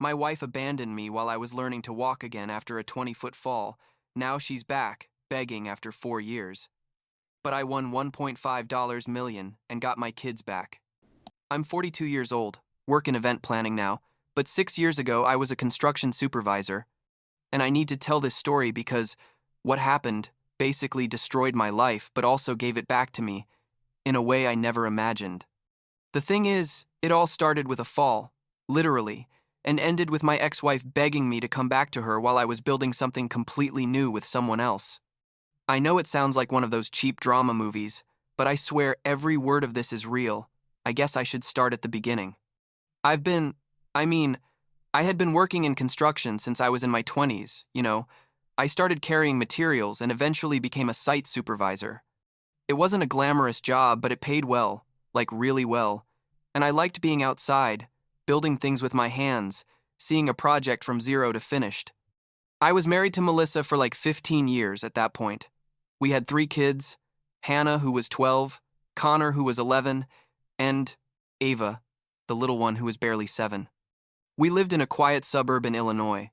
My wife abandoned me while I was learning to walk again after a 20-foot fall. Now she's back, begging after 4 years. But I won $1.5 million and got my kids back. I'm 42 years old, work in event planning now, but 6 years ago I was a construction supervisor. And I need to tell this story because what happened basically destroyed my life but also gave it back to me in a way I never imagined. The thing is, it all started with a fall, literally, and ended with my ex-wife begging me to come back to her while I was building something completely new with someone else. I know it sounds like one of those cheap drama movies, but I swear every word of this is real. I guess I should start at the beginning. I mean, I had been working in construction since I was in my 20s, you know. I started carrying materials and eventually became a site supervisor. It wasn't a glamorous job, but it paid well, like really well. And I liked being outside, building things with my hands, seeing a project from zero to finished. I was married to Melissa for like 15 years at that point. We had 3 kids, Hannah, who was 12, Connor, who was 11, and Ava, the little one who was barely 7. We lived in a quiet suburb in Illinois.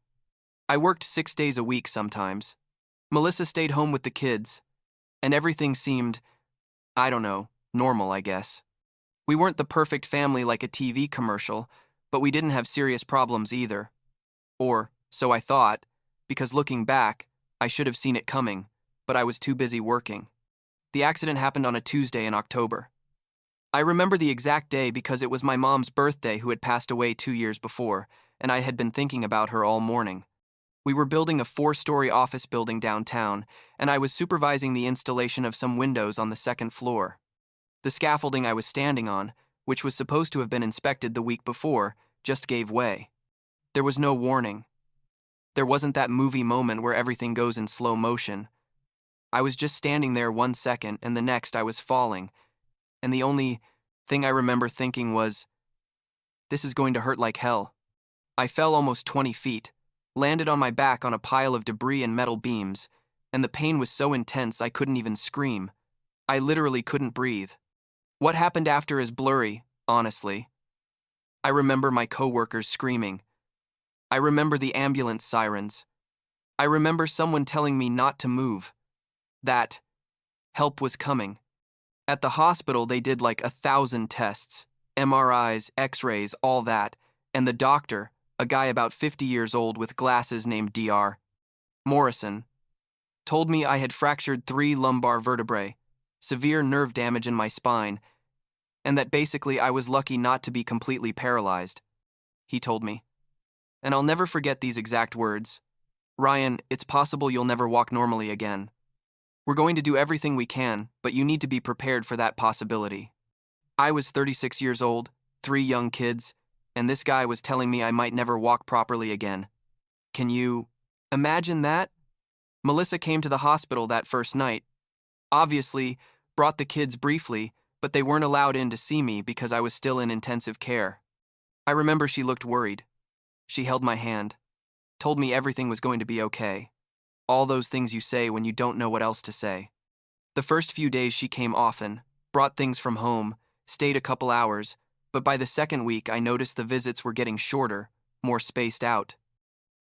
I worked 6 days a week sometimes. Melissa stayed home with the kids, and everything seemed, I don't know, normal, I guess. We weren't the perfect family like a TV commercial, but we didn't have serious problems either. Or, so I thought, because looking back, I should have seen it coming, but I was too busy working. The accident happened on a Tuesday in October. I remember the exact day because it was my mom's birthday who had passed away 2 years before, and I had been thinking about her all morning. We were building a 4-story office building downtown, and I was supervising the installation of some windows on the 2nd floor. The scaffolding I was standing on, which was supposed to have been inspected the week before, just gave way. There was no warning. There wasn't that movie moment where everything goes in slow motion. I was just standing there 1 second, and the next I was falling, and the only thing I remember thinking was, this is going to hurt like hell. I fell almost 20 feet, landed on my back on a pile of debris and metal beams, and the pain was so intense I couldn't even scream. I literally couldn't breathe. What happened after is blurry, honestly. I remember my coworkers screaming. I remember the ambulance sirens. I remember someone telling me not to move. That help was coming. At the hospital, they did like 1,000 tests, MRIs, X-rays, all that, and the doctor, a guy about 50 years old with glasses named Dr. Morrison, told me I had fractured 3 lumbar vertebrae, severe nerve damage in my spine, and that basically I was lucky not to be completely paralyzed. He told me. And I'll never forget these exact words. Ryan, it's possible you'll never walk normally again. We're going to do everything we can, but you need to be prepared for that possibility. I was 36 years old, 3 young kids, and this guy was telling me I might never walk properly again. Can you imagine that? Melissa came to the hospital that first night. Obviously, brought the kids briefly, but they weren't allowed in to see me because I was still in intensive care. I remember she looked worried. She held my hand, told me everything was going to be okay. All those things you say when you don't know what else to say. The first few days she came often, brought things from home, stayed a couple hours, but by the 2nd week I noticed the visits were getting shorter, more spaced out.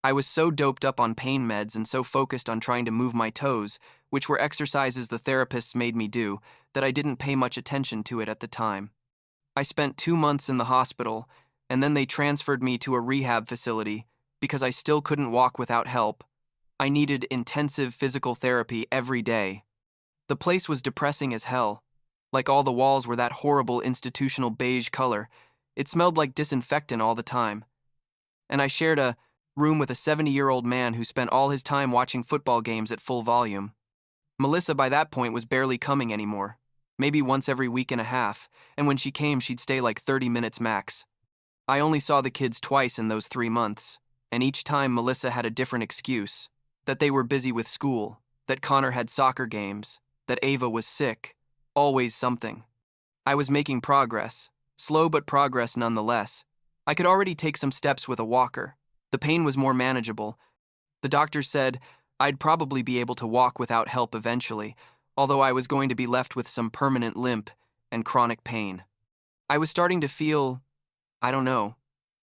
I was so doped up on pain meds and so focused on trying to move my toes, which were exercises the therapists made me do, that I didn't pay much attention to it at the time. I spent 2 months in the hospital, and then they transferred me to a rehab facility because I still couldn't walk without help. I needed intensive physical therapy every day. The place was depressing as hell. Like all the walls were that horrible institutional beige color. It smelled like disinfectant all the time. And I shared a room with a 70-year-old man who spent all his time watching football games at full volume. Melissa by that point was barely coming anymore, maybe once every week and a half, and when she came she'd stay like 30 minutes max. I only saw the kids twice in those 3 months, and each time Melissa had a different excuse. That they were busy with school, that Connor had soccer games, that Ava was sick, always something. I was making progress, slow but progress nonetheless. I could already take some steps with a walker. The pain was more manageable. The doctor said I'd probably be able to walk without help eventually, although I was going to be left with some permanent limp and chronic pain. I was starting to feel, I don't know,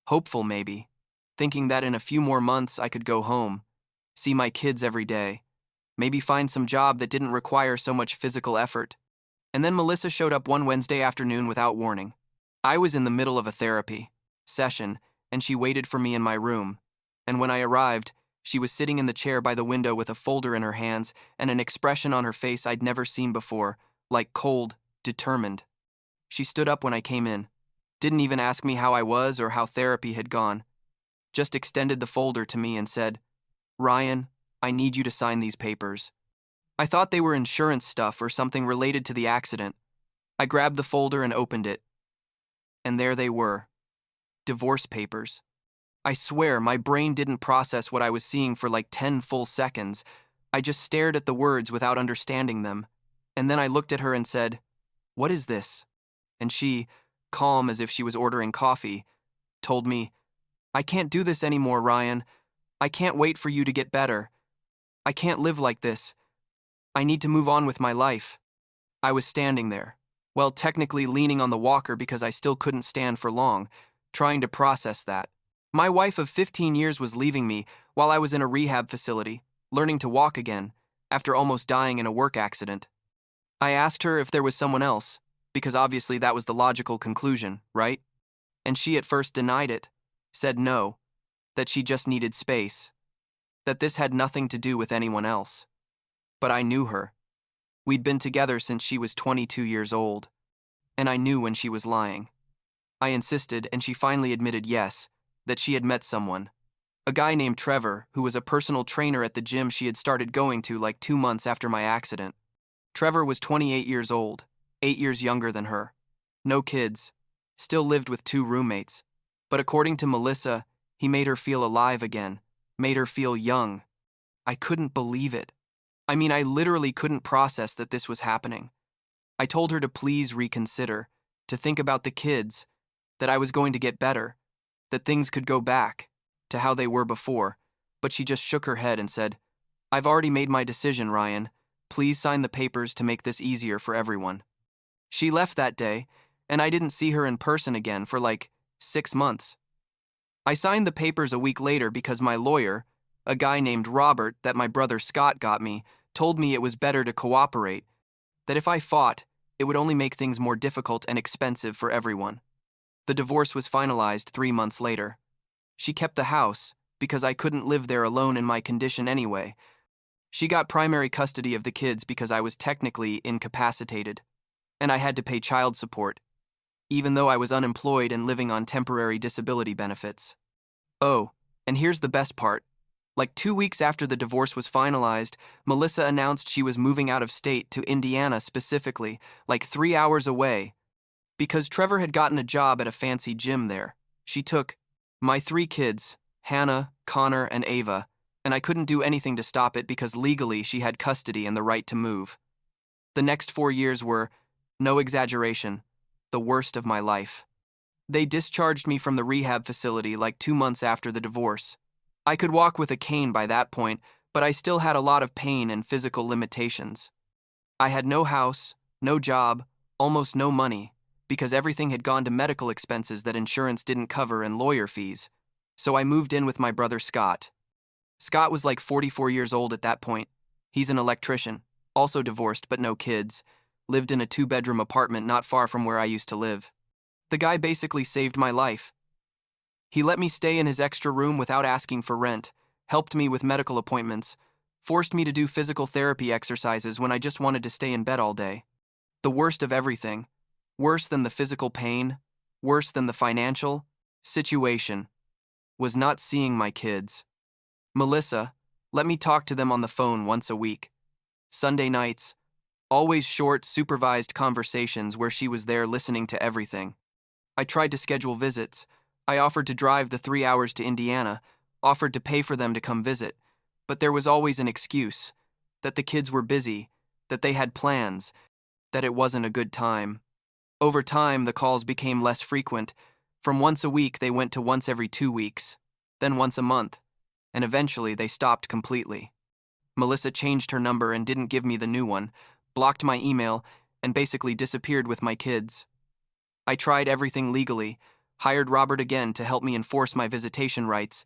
hopeful maybe. thinking that in a few more months I could go home, see my kids every day, maybe find some job that didn't require so much physical effort. And then Melissa showed up one Wednesday afternoon without warning. I was in the middle of a therapy session, and she waited for me in my room. And when I arrived, she was sitting in the chair by the window with a folder in her hands and an expression on her face I'd never seen before, like cold, determined. She stood up when I came in, didn't even ask me how I was or how therapy had gone, just extended the folder to me and said, "Ryan, I need you to sign these papers." I thought they were insurance stuff or something related to the accident. I grabbed the folder and opened it. And there they were. Divorce papers. I swear my brain didn't process what I was seeing for like 10 full seconds. I just stared at the words without understanding them. And then I looked at her and said, "What is this?" And she, calm as if she was ordering coffee, told me, "I can't do this anymore, Ryan. I can't wait for you to get better. I can't live like this. I need to move on with my life." I was standing there, well, technically leaning on the walker because I still couldn't stand for long, trying to process that. My wife of 15 years was leaving me while I was in a rehab facility, learning to walk again, after almost dying in a work accident. I asked her if there was someone else, because obviously that was the logical conclusion, right? And she at first denied it, said no, that she just needed space, that this had nothing to do with anyone else. But I knew her. We'd been together since she was 22 years old, and I knew when she was lying. I insisted, and she finally admitted yes, that she had met someone, a guy named Trevor, who was a personal trainer at the gym she had started going to like 2 months after my accident. Trevor was 28 years old, 8 years younger than her. No kids, still lived with 2 roommates. But according to Melissa, he made her feel alive again, made her feel young. I couldn't believe it. I mean, I literally couldn't process that this was happening. I told her to please reconsider, to think about the kids, that I was going to get better, that things could go back to how they were before, but she just shook her head and said, "I've already made my decision, Ryan. Please sign the papers to make this easier for everyone." She left that day, and I didn't see her in person again for like 6 months. I signed the papers a week later because my lawyer, a guy named Robert that my brother Scott got me, told me it was better to cooperate, that if I fought, it would only make things more difficult and expensive for everyone. The divorce was finalized 3 months later. She kept the house because I couldn't live there alone in my condition anyway. She got primary custody of the kids because I was technically incapacitated, and I had to pay child support, even though I was unemployed and living on temporary disability benefits. Oh, and here's the best part. Like 2 weeks after the divorce was finalized, Melissa announced she was moving out of state to Indiana specifically, like 3 hours away. Because Trevor had gotten a job at a fancy gym there, she took my 3 kids, Hannah, Connor, and Ava, and I couldn't do anything to stop it because legally she had custody and the right to move. The next 4 years were, no exaggeration, the worst of my life. They discharged me from the rehab facility like 2 months after the divorce. I could walk with a cane by that point, but I still had a lot of pain and physical limitations. I had no house, no job, almost no money, because everything had gone to medical expenses that insurance didn't cover and lawyer fees. So I moved in with my brother Scott. Scott was like 44 years old at that point. He's an electrician, also divorced but no kids, lived in a 2-bedroom apartment not far from where I used to live. The guy basically saved my life. He let me stay in his extra room without asking for rent, helped me with medical appointments, forced me to do physical therapy exercises when I just wanted to stay in bed all day. The worst of everything, worse than the physical pain, worse than the financial situation, was not seeing my kids. Melissa let me talk to them on the phone once a week. Sunday nights, always short, supervised conversations where she was there listening to everything. I tried to schedule visits. I offered to drive the 3 hours to Indiana, offered to pay for them to come visit, but there was always an excuse, that the kids were busy, that they had plans, that it wasn't a good time. Over time, the calls became less frequent. From once a week, they went to once every 2 weeks, then once a month, and eventually they stopped completely. Melissa changed her number and didn't give me the new one, blocked my email, and basically disappeared with my kids. I tried everything legally, hired Robert again to help me enforce my visitation rights,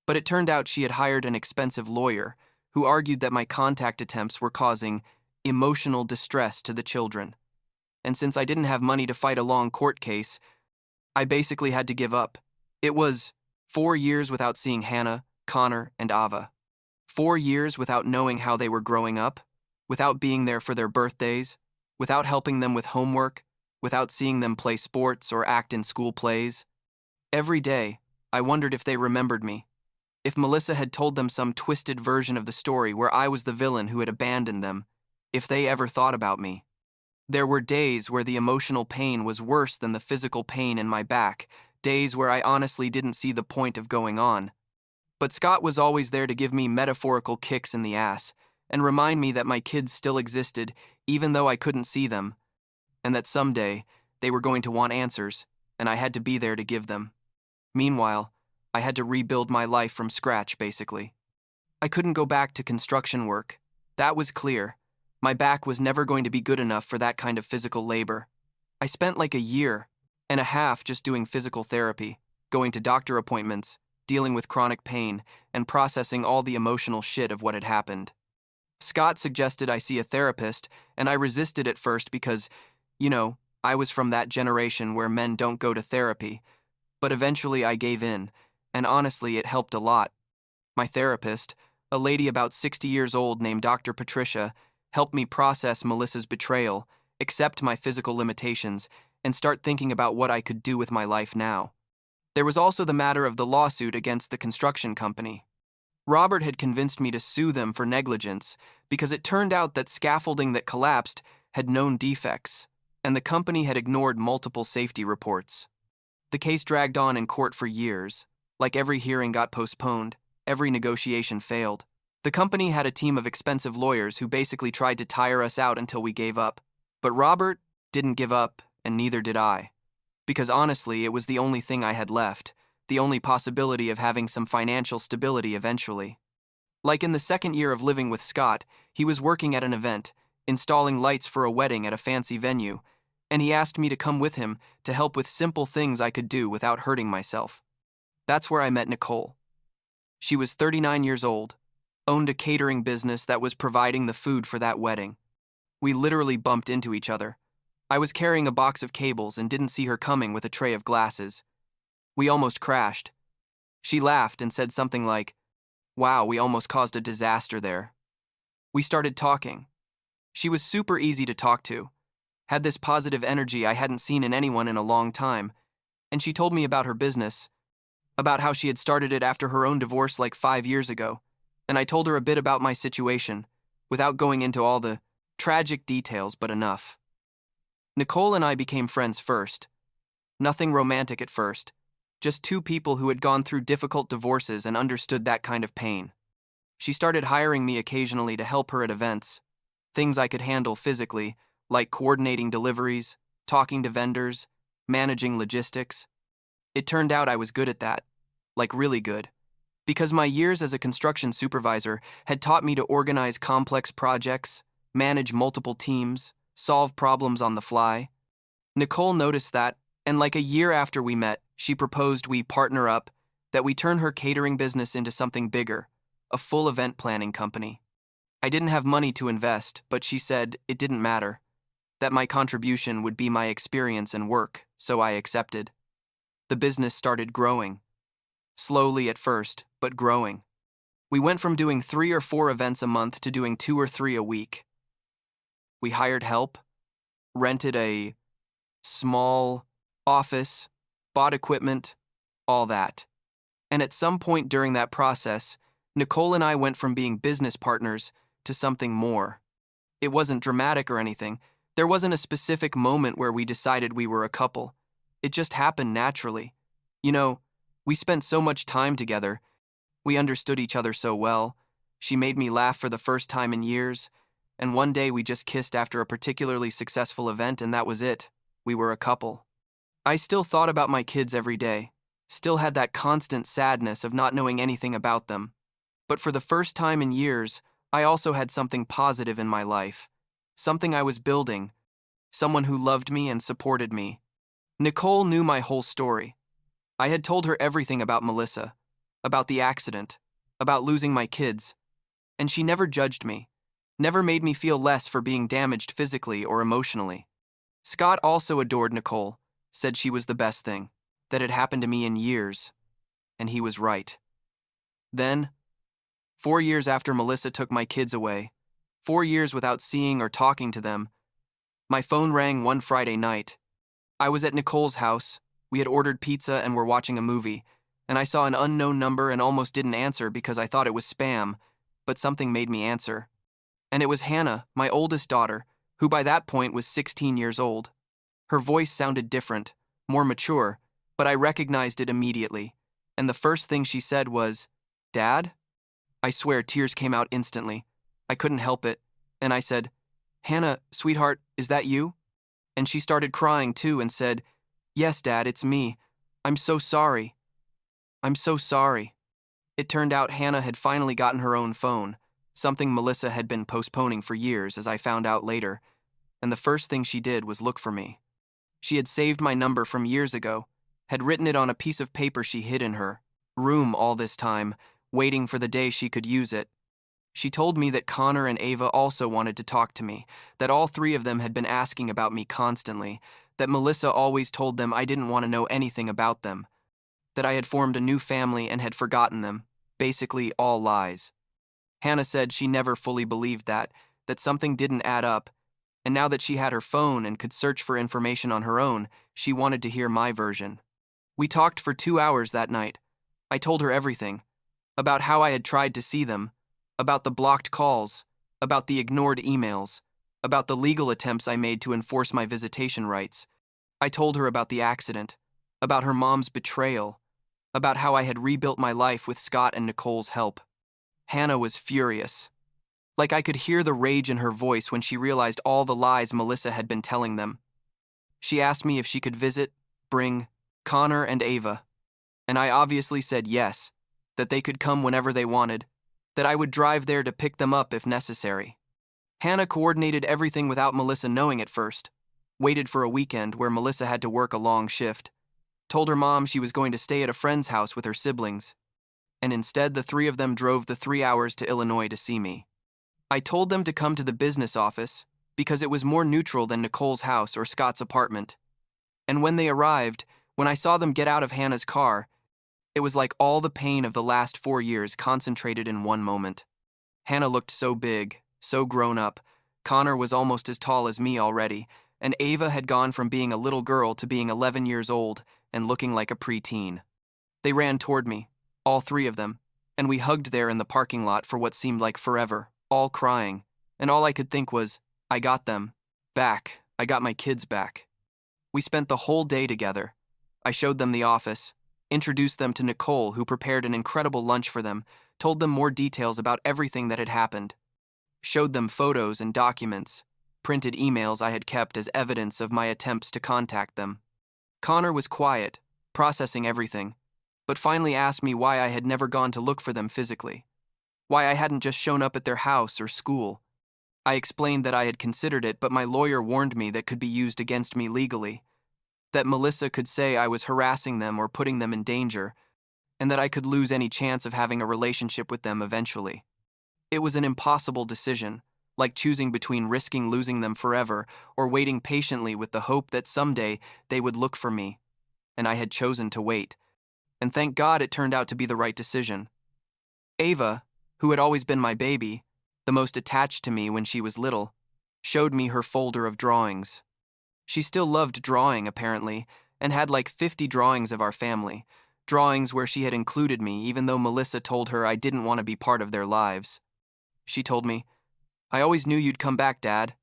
but it turned out she had hired an expensive lawyer who argued that my contact attempts were causing emotional distress to the children. And since I didn't have money to fight a long court case, I basically had to give up. It was 4 years without seeing Hannah, Connor, and Ava. 4 years without knowing how they were growing up, without being there for their birthdays, without helping them with homework, without seeing them play sports or act in school plays. Every day, I wondered if they remembered me, if Melissa had told them some twisted version of the story where I was the villain who had abandoned them, if they ever thought about me. There were days where the emotional pain was worse than the physical pain in my back, days where I honestly didn't see the point of going on. But Scott was always there to give me metaphorical kicks in the ass and remind me that my kids still existed even though I couldn't see them, and that someday they were going to want answers, and I had to be there to give them. Meanwhile, I had to rebuild my life from scratch, basically. I couldn't go back to construction work. That was clear. My back was never going to be good enough for that kind of physical labor. I spent like a year and a half just doing physical therapy, going to doctor appointments, dealing with chronic pain, and processing all the emotional shit of what had happened. Scott suggested I see a therapist, and I resisted at first because, I was from that generation where men don't go to therapy. But eventually I gave in, and honestly, it helped a lot. My therapist, a lady about 60 years old named Dr. Patricia, helped me process Melissa's betrayal, accept my physical limitations, and start thinking about what I could do with my life now. There was also the matter of the lawsuit against the construction company. Robert had convinced me to sue them for negligence because it turned out that scaffolding that collapsed had known defects, and the company had ignored multiple safety reports. The case dragged on in court for years. Like every hearing got postponed, every negotiation failed. The company had a team of expensive lawyers who basically tried to tire us out until we gave up. But Robert didn't give up, and neither did I. Because honestly, it was the only thing I had left, the only possibility of having some financial stability eventually. Like in the second year of living with Scott, he was working at an event, installing lights for a wedding at a fancy venue, and he asked me to come with him to help with simple things I could do without hurting myself. That's where I met Nicole. She was 39 years old, owned a catering business that was providing the food for that wedding. We literally bumped into each other. I was carrying a box of cables and didn't see her coming with a tray of glasses. We almost crashed. She laughed and said something like, "Wow, we almost caused a disaster there." We started talking. She was super easy to talk to, had this positive energy I hadn't seen in anyone in a long time, and she told me about her business, about how she had started it after her own divorce like 5 years ago, and I told her a bit about my situation, without going into all the tragic details, but enough. Nicole and I became friends first. Nothing romantic at first, just two people who had gone through difficult divorces and understood that kind of pain. She started hiring me occasionally to help her at events, things I could handle physically, like coordinating deliveries, talking to vendors, managing logistics. It turned out I was good at that, like really good, because my years as a construction supervisor had taught me to organize complex projects, manage multiple teams, solve problems on the fly. Nicole noticed that, and like a year after we met, she proposed we partner up, that we turn her catering business into something bigger, a full event planning company. I didn't have money to invest, but she said it didn't matter, that my contribution would be my experience and work, so I accepted. The business started growing. Slowly at first, but growing. We went from doing 3 or 4 events a month to doing 2 or 3 a week. We hired help, rented a small office, bought equipment, all that. And at some point during that process, Nicole and I went from being business partners to something more. It wasn't dramatic or anything. There wasn't a specific moment where we decided we were a couple. It just happened naturally. We spent so much time together. We understood each other so well. She made me laugh for the first time in years. And one day we just kissed after a particularly successful event, and that was it. We were a couple. I still thought about my kids every day, still had that constant sadness of not knowing anything about them. But for the first time in years, I also had something positive in my life, something I was building, someone who loved me and supported me. Nicole knew my whole story, I had told her everything about Melissa, about the accident, about losing my kids, and she never judged me, never made me feel less for being damaged physically or emotionally. Scott also adored Nicole, said she was the best thing that had happened to me in years, and he was right. Then, 4 years after Melissa took my kids away, 4 years without seeing or talking to them, my phone rang one Friday night. I was at Nicole's house. We had ordered pizza and were watching a movie, and I saw an unknown number and almost didn't answer because I thought it was spam, but something made me answer. And it was Hannah, my oldest daughter, who by that point was 16 years old. Her voice sounded different, more mature, but I recognized it immediately, and the first thing she said was, "Dad?" I swear tears came out instantly. I couldn't help it, and I said, "Hannah, sweetheart, is that you?" And she started crying too and said, "Yes, Dad, it's me. I'm so sorry. I'm so sorry." It turned out Hannah had finally gotten her own phone, something Melissa had been postponing for years, as I found out later, and the first thing she did was look for me. She had saved my number from years ago, had written it on a piece of paper she hid in her room all this time, waiting for the day she could use it. She told me that Connor and Ava also wanted to talk to me, that all three of them had been asking about me constantly, that Melissa always told them I didn't want to know anything about them, that I had formed a new family and had forgotten them, basically all lies. Hannah said she never fully believed that something didn't add up, and now that she had her phone and could search for information on her own, she wanted to hear my version. We talked for 2 hours that night. I told her everything, about how I had tried to see them, about the blocked calls, about the ignored emails, about the legal attempts I made to enforce my visitation rights. I told her about the accident, about her mom's betrayal, about how I had rebuilt my life with Scott and Nicole's help. Hannah was furious. Like I could hear the rage in her voice when she realized all the lies Melissa had been telling them. She asked me if she could bring Connor and Ava, and I obviously said yes, that they could come whenever they wanted, that I would drive there to pick them up if necessary. Hannah coordinated everything without Melissa knowing at first, waited for a weekend where Melissa had to work a long shift, told her mom she was going to stay at a friend's house with her siblings, and instead the three of them drove the 3 hours to Illinois to see me. I told them to come to the business office because it was more neutral than Nicole's house or Scott's apartment. And when they arrived, when I saw them get out of Hannah's car, it was like all the pain of the last 4 years concentrated in one moment. Hannah looked so big, so grown up. Connor was almost as tall as me already, and Ava had gone from being a little girl to being 11 years old and looking like a preteen. They ran toward me, all three of them, and we hugged there in the parking lot for what seemed like forever, all crying, and all I could think was, I got them back. I got my kids back. We spent the whole day together. I showed them the office, introduced them to Nicole, who prepared an incredible lunch for them, told them more details about everything that had happened, showed them photos and documents, printed emails I had kept as evidence of my attempts to contact them. Connor was quiet, processing everything, but finally asked me why I had never gone to look for them physically, why I hadn't just shown up at their house or school. I explained that I had considered it, but my lawyer warned me that could be used against me legally, that Melissa could say I was harassing them or putting them in danger, and that I could lose any chance of having a relationship with them eventually. It was an impossible decision, like choosing between risking losing them forever or waiting patiently with the hope that someday they would look for me, and I had chosen to wait, and thank God it turned out to be the right decision. Ava, who had always been my baby, the most attached to me when she was little, showed me her folder of drawings. She still loved drawing, apparently, and had like 50 drawings of our family, drawings where she had included me even though Melissa told her I didn't want to be part of their lives. She told me, I always knew you'd come back, Dad.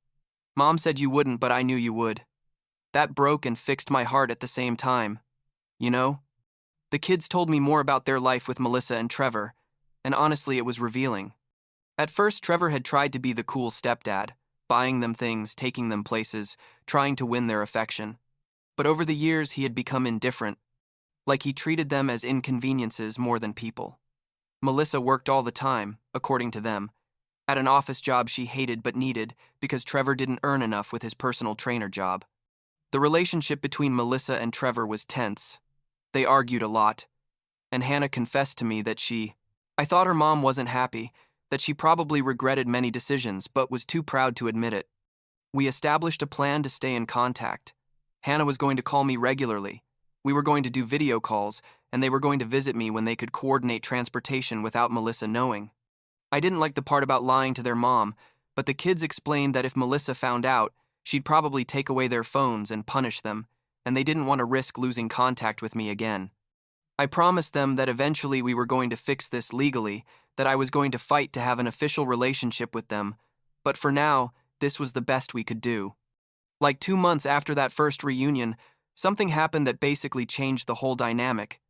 Mom said you wouldn't, but I knew you would. That broke and fixed my heart at the same time. You know? The kids told me more about their life with Melissa and Trevor, and honestly, it was revealing. At first, Trevor had tried to be the cool stepdad, buying them things, taking them places, trying to win their affection. But over the years, he had become indifferent, like he treated them as inconveniences more than people. Melissa worked all the time, according to them, at an office job she hated but needed because Trevor didn't earn enough with his personal trainer job. The relationship between Melissa and Trevor was tense. They argued a lot, and Hannah confessed to me that I thought her mom wasn't happy, that she probably regretted many decisions but was too proud to admit it. We established a plan to stay in contact. Hannah was going to call me regularly. We were going to do video calls, and they were going to visit me when they could coordinate transportation without Melissa knowing. I didn't like the part about lying to their mom, but the kids explained that if Melissa found out, she'd probably take away their phones and punish them, and they didn't want to risk losing contact with me again. I promised them that eventually we were going to fix this legally, that I was going to fight to have an official relationship with them, but for now, this was the best we could do. Like 2 months after that first reunion, something happened that basically changed the whole dynamic.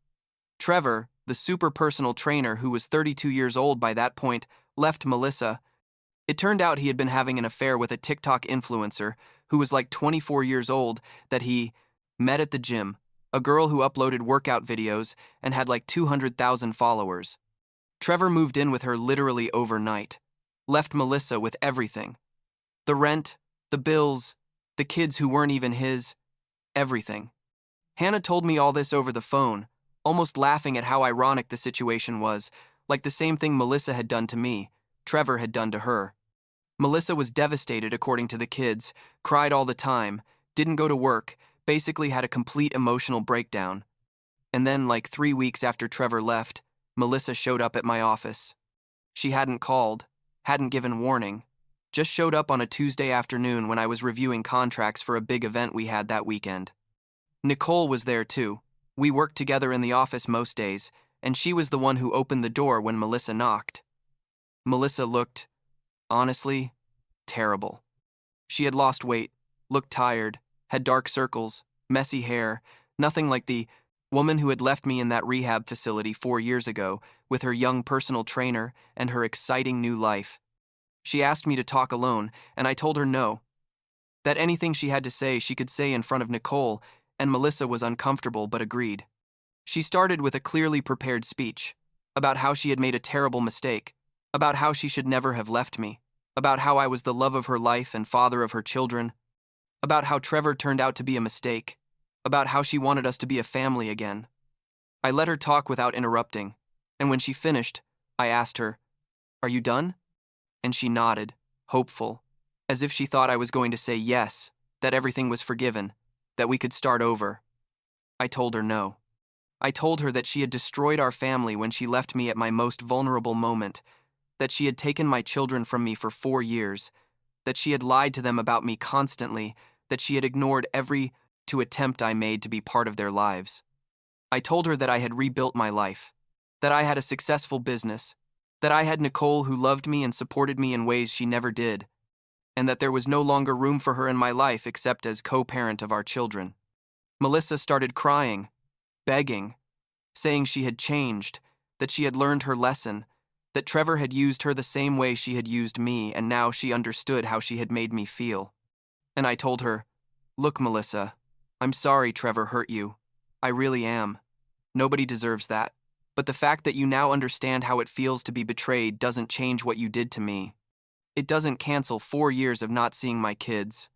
Trevor, the super personal trainer who was 32 years old by that point, left Melissa. It turned out he had been having an affair with a TikTok influencer who was like 24 years old that he met at the gym, a girl who uploaded workout videos and had like 200,000 followers. Trevor moved in with her literally overnight, left Melissa with everything. The rent, the bills, the kids who weren't even his, everything. Hannah told me all this over the phone, almost laughing at how ironic the situation was, like the same thing Melissa had done to me, Trevor had done to her. Melissa was devastated according to the kids, cried all the time, didn't go to work, basically had a complete emotional breakdown. And then, like 3 weeks after Trevor left, Melissa showed up at my office. She hadn't called, hadn't given warning, just showed up on a Tuesday afternoon when I was reviewing contracts for a big event we had that weekend. Nicole was there too. We worked together in the office most days, and she was the one who opened the door when Melissa knocked. Melissa looked, honestly, terrible. She had lost weight, looked tired, had dark circles, messy hair, nothing like the woman who had left me in that rehab facility 4 years ago with her young personal trainer and her exciting new life. She asked me to talk alone, and I told her no. That anything she had to say she could say in front of Nicole, and Melissa was uncomfortable but agreed. She started with a clearly prepared speech about how she had made a terrible mistake, about how she should never have left me, about how I was the love of her life and father of her children, about how Trevor turned out to be a mistake, about how she wanted us to be a family again. I let her talk without interrupting, and when she finished, I asked her, "Are you done?" And she nodded, hopeful, as if she thought I was going to say yes, that everything was forgiven, that we could start over. I told her no. I told her that she had destroyed our family when she left me at my most vulnerable moment, that she had taken my children from me for 4 years, that she had lied to them about me constantly, that she had ignored every attempt I made to be part of their lives. I told her that I had rebuilt my life, that I had a successful business, that I had Nicole who loved me and supported me in ways she never did, and that there was no longer room for her in my life except as co-parent of our children. Melissa started crying, begging, saying she had changed, that she had learned her lesson, that Trevor had used her the same way she had used me, and now she understood how she had made me feel. And I told her, "Look, Melissa, I'm sorry Trevor hurt you. I really am. Nobody deserves that. But the fact that you now understand how it feels to be betrayed doesn't change what you did to me. It doesn't cancel 4 years of not seeing my kids,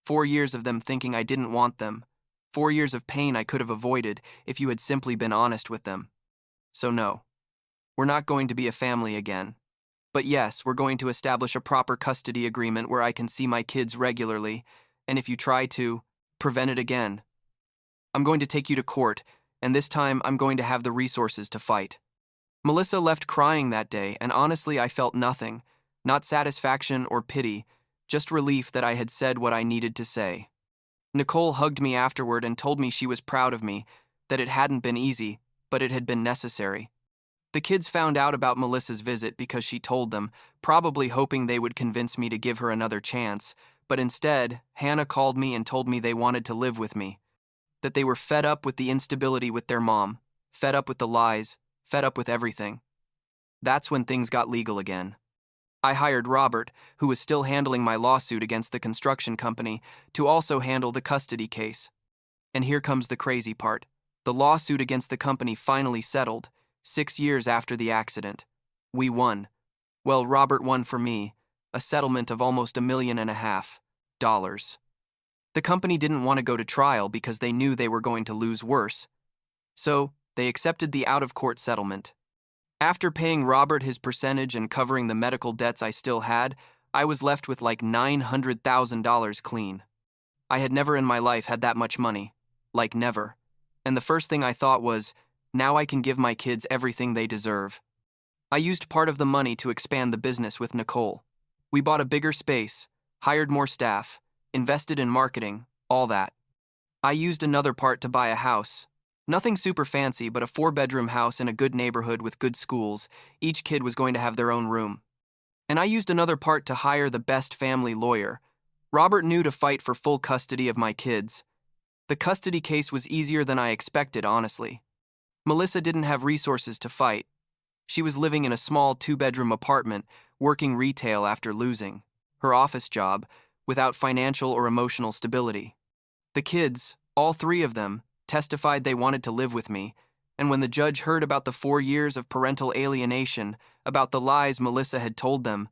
4 years of them thinking I didn't want them, 4 years of pain I could have avoided if you had simply been honest with them. So no, we're not going to be a family again. But yes, we're going to establish a proper custody agreement where I can see my kids regularly, and if you try to prevent it again, I'm going to take you to court, and this time I'm going to have the resources to fight." Melissa left crying that day, and honestly I felt nothing, not satisfaction or pity, just relief that I had said what I needed to say. Nicole hugged me afterward and told me she was proud of me, that it hadn't been easy, but it had been necessary. The kids found out about Melissa's visit because she told them, probably hoping they would convince me to give her another chance, but instead, Hannah called me and told me they wanted to live with me, that they were fed up with the instability with their mom, fed up with the lies, fed up with everything. That's when things got legal again. I hired Robert, who was still handling my lawsuit against the construction company, to also handle the custody case. And here comes the crazy part. The lawsuit against the company finally settled, 6 years after the accident. We won. Well, Robert won for me, a settlement of almost $1.5 million. The company didn't want to go to trial because they knew they were going to lose worse. So, they accepted the out-of-court settlement. After paying Robert his percentage and covering the medical debts I still had, I was left with like $900,000 clean. I had never in my life had that much money. Like never. And the first thing I thought was, now I can give my kids everything they deserve. I used part of the money to expand the business with Nicole. We bought a bigger space, hired more staff, invested in marketing, all that. I used another part to buy a house. Nothing super fancy, but a 4-bedroom house in a good neighborhood with good schools. Each kid was going to have their own room. And I used another part to hire the best family lawyer. Robert knew to fight for full custody of my kids. The custody case was easier than I expected, honestly. Melissa didn't have resources to fight. She was living in a small 2-bedroom apartment, working retail after losing her office job, without financial or emotional stability. The kids, all 3 of them, testified they wanted to live with me, and when the judge heard about the 4 years of parental alienation, about the lies Melissa had told them,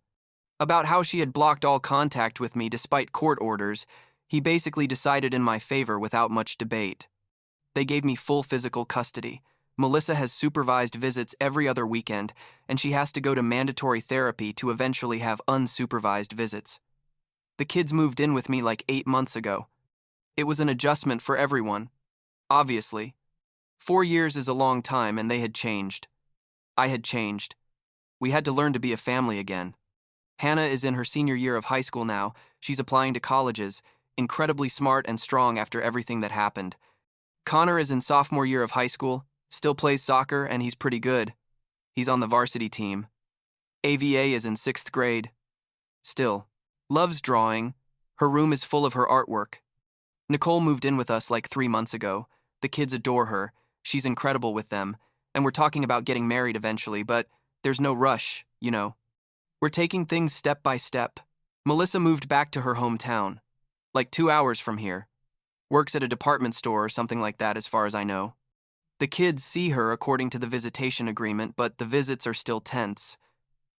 about how she had blocked all contact with me despite court orders, he basically decided in my favor without much debate. They gave me full physical custody. Melissa has supervised visits every other weekend, and she has to go to mandatory therapy to eventually have unsupervised visits. The kids moved in with me like 8 months ago. It was an adjustment for everyone. Obviously. 4 years is a long time, and they had changed. I had changed. We had to learn to be a family again. Hannah is in her senior year of high school now. She's applying to colleges, incredibly smart and strong after everything that happened. Connor is in sophomore year of high school, still plays soccer, and he's pretty good. He's on the varsity team. AVA is in 6th grade. Still. Loves drawing. Her room is full of her artwork. Nicole moved in with us like 3 months ago. The kids adore her. She's incredible with them. And we're talking about getting married eventually, but there's no rush, you know. We're taking things step by step. Melissa moved back to her hometown, like 2 hours from here. Works at a department store or something like that as far as I know. The kids see her according to the visitation agreement, but the visits are still tense.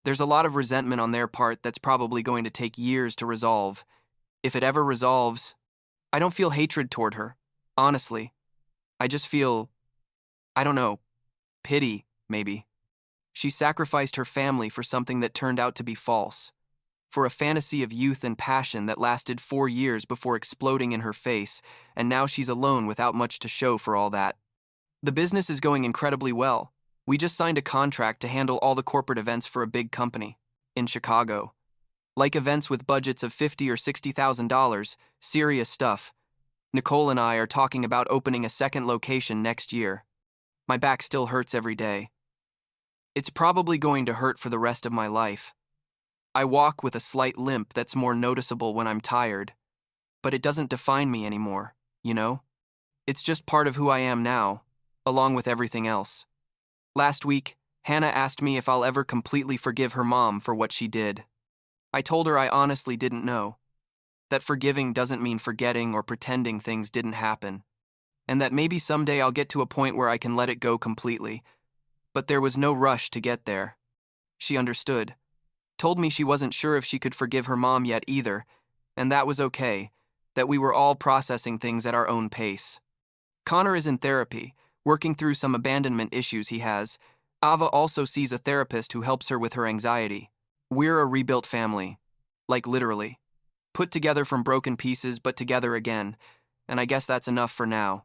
There's a lot of resentment on their part that's probably going to take years to resolve. If it ever resolves, I don't feel hatred toward her, honestly. I just feel, I don't know, pity, maybe. She sacrificed her family for something that turned out to be false, for a fantasy of youth and passion that lasted 4 years before exploding in her face, and now she's alone without much to show for all that. The business is going incredibly well. We just signed a contract to handle all the corporate events for a big company in Chicago. Like events with budgets of $50,000 or $60,000, serious stuff. Nicole and I are talking about opening a 2nd location next year. My back still hurts every day. It's probably going to hurt for the rest of my life. I walk with a slight limp that's more noticeable when I'm tired. But it doesn't define me anymore, you know? It's just part of who I am now, along with everything else. Last week, Hannah asked me if I'll ever completely forgive her mom for what she did. I told her I honestly didn't know. That forgiving doesn't mean forgetting or pretending things didn't happen. And that maybe someday I'll get to a point where I can let it go completely. But there was no rush to get there. She understood. Told me she wasn't sure if she could forgive her mom yet either, and that was okay, that we were all processing things at our own pace. Connor is in therapy, working through some abandonment issues he has. Ava also sees a therapist who helps her with her anxiety. We're a rebuilt family. Like literally. Put together from broken pieces, but together again, and I guess that's enough for now.